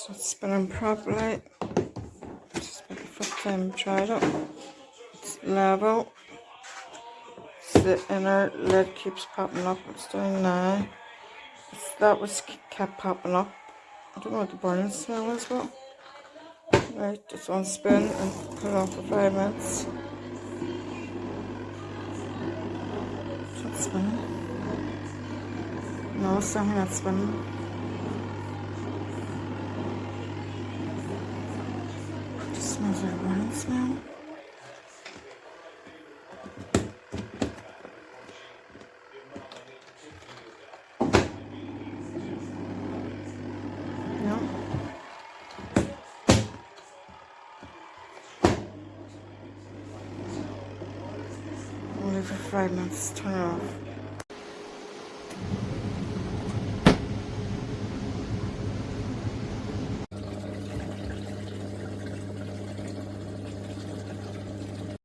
So it's spinning properly. This is about the first time I tried it. It's level. The inner lid keeps popping up. It's doing now. That was kept popping up. I don't know what the burning smell is, but right, just unspin and put it on for 5 minutes. It's not spinning. No, it's definitely not spinning. It just smells like a burning smell. No. I'll leave it for 5 minutes, turn it off.